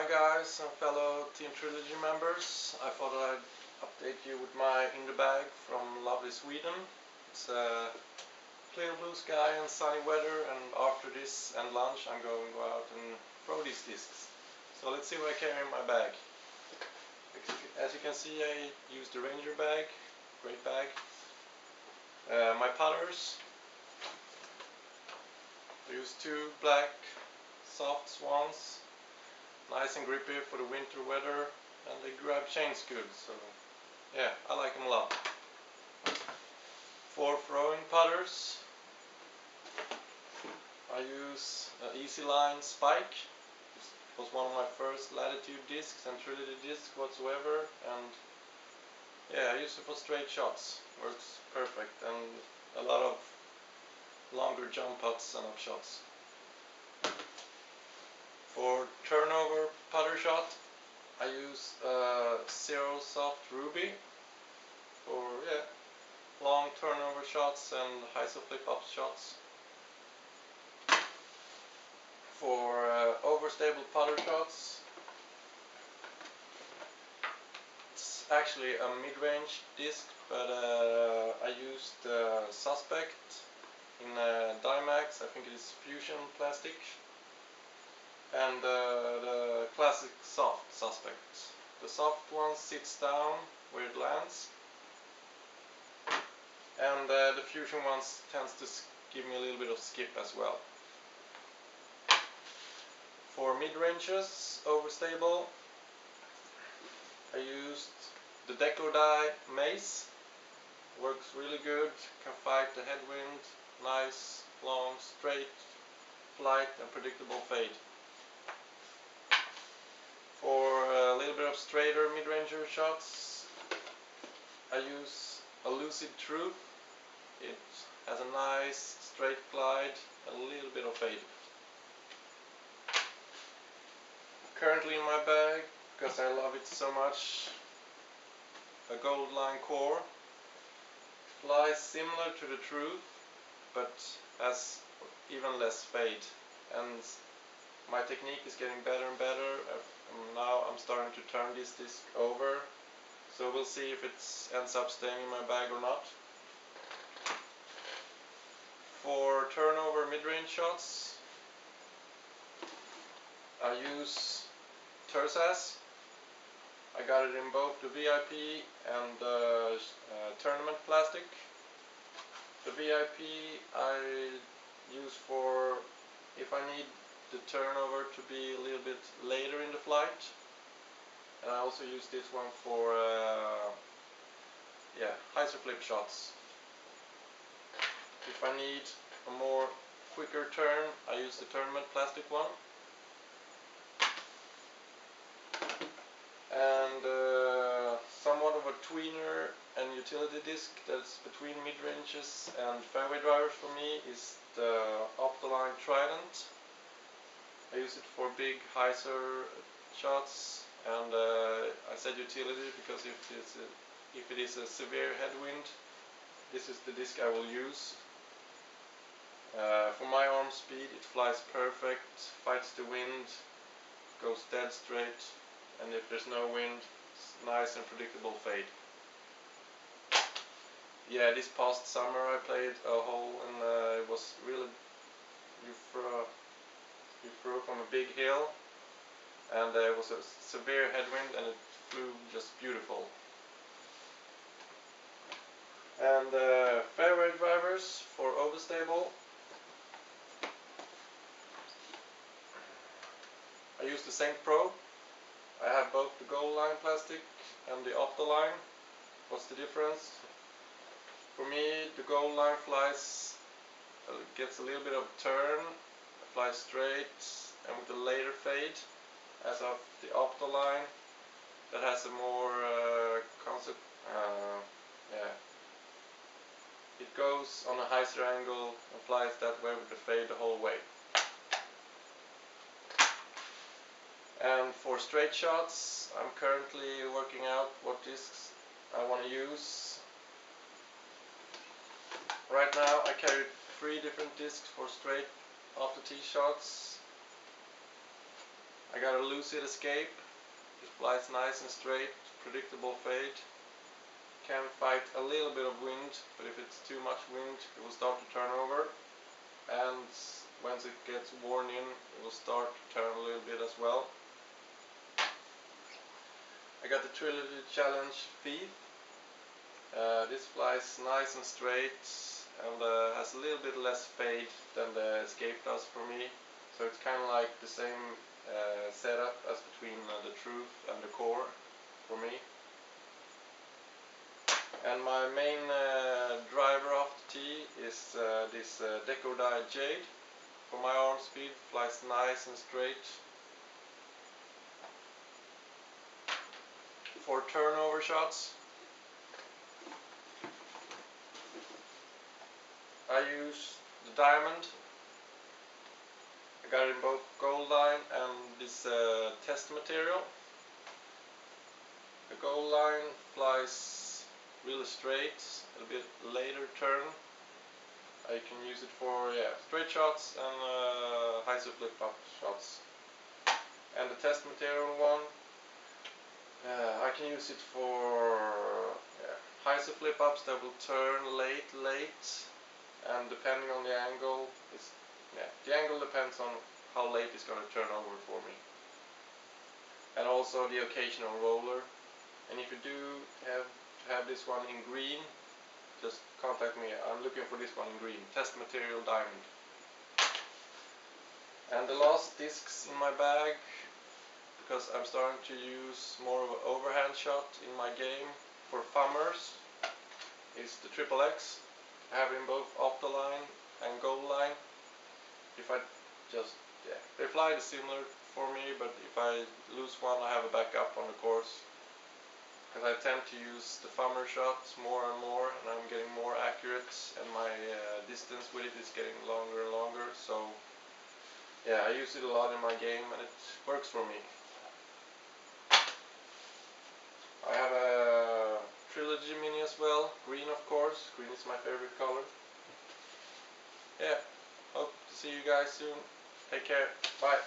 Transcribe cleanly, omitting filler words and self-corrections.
Hi guys and fellow Team Trilogy members, I thought I'd update you with my in the bag from lovely Sweden. It's clear blue sky and sunny weather, and after this and lunch I'm going to go out and throw these discs. So let's see what I carry in my bag. As you can see, I used the Ranger bag, great bag. My putters, I used two black soft swans. Nice and grippy for the winter weather, and they grab chains good, so yeah, I like them a lot. For throwing putters, I use an Easy Line Spike. It was one of my first Latitude discs and Trilogy discs whatsoever, and yeah, I use it for straight shots. Works perfect, and a lot of longer jump putts and up shots. For turnover putter shot, I use Zero Soft Ruby for long turnover shots and hyzer flip up shots. For overstable putter shots, it's actually a mid-range disc, but I used Suspect in Dymax. I think it is Fusion plastic. And the classic soft Suspect. The soft one sits down where it lands, and the Fusion ones tends to give me a little bit of skip as well. For mid-ranges, overstable, I used the Deco Die Mace. Works really good, can fight the headwind, nice, long, straight flight and predictable fade. For a little bit of straighter mid-ranger shots, I use a Lucid Truth. It has a nice straight glide and a little bit of fade. Currently in my bag, because I love it so much, a Gold Line core. Flies similar to the Truth, but has even less fade. And my technique is getting better and better. Now I'm starting to turn this disc over, so we'll see if it ends up staying in my bag or not. For turnover mid-range shots, I use Tersas. I got it in both the VIP and the tournament plastic. The VIP I use for if I need the turnover to be a little bit later in the flight, and I also use this one for hyzer flip shots. If I need a more quicker turn, I use the tournament plastic one. And somewhat of a tweener and utility disc that's between mid-ranges and fairway drivers for me is the Optoline Trident. I use it for big hyzer shots, and I said utility because if it is a severe headwind, this is the disc I will use. For my arm speed, it flies perfect, fights the wind, goes dead straight, and if there's no wind, it's nice and predictable fade. Yeah, this past summer I played a hole, and it was really, you threw from a big hill, and there was a severe headwind and it flew just beautiful. And fairway drivers for overstable, I use the Saint Pro. I have both the Gold Line plastic and the Optoline. What's the difference? For me, the Gold Line gets a little bit of turn, flies straight and with a later fade, as of the Optoline that has a more it goes on a hyzer angle and flies that way with the fade the whole way. And for straight shots, I'm currently working out what discs I want to use. Right now I carry 3 different discs for straight off the tee shots. I got a lucid escape. It flies nice and straight, predictable fade. Can fight a little bit of wind, but if it's too much wind it will start to turn over, and once it gets worn in it will start to turn a little bit as well. I got the Trilogy Challenge Thief. This flies nice and straight and has a little bit less fade than the Escape does for me, so it's kind of like the same setup as between the Truth and the Core for me. And my main driver off the tee is this Deco Dye Jade. For my arm speed, flies nice and straight. For turnover shots, I use the diamond. I got it in both gold line and this test material. The gold line flies really straight, a bit later turn. I can use it for straight shots and high flip up shots. And the test material one, I can use it for high flip ups that will turn late, and depending on the angle, the angle depends on how late it's going to turn over for me. And also the occasional roller. And if you do have this one in green, just contact me. I'm looking for this one in green, test material diamond. And the last discs in my bag, because I'm starting to use more of an overhand shot in my game for thumbers, is the Triple X. I have in both Optoline and Gold Line. If I just, they fly similar for me, but if I lose one I have a backup on the course. Because I tend to use the thumber shots more and more, and I'm getting more accurate, and my distance with it is getting longer and longer, so yeah, I use it a lot in my game and it works for me. I have a Trilogy Mini as well, green of course, green is my favorite color. Yeah, hope to see you guys soon, take care, bye.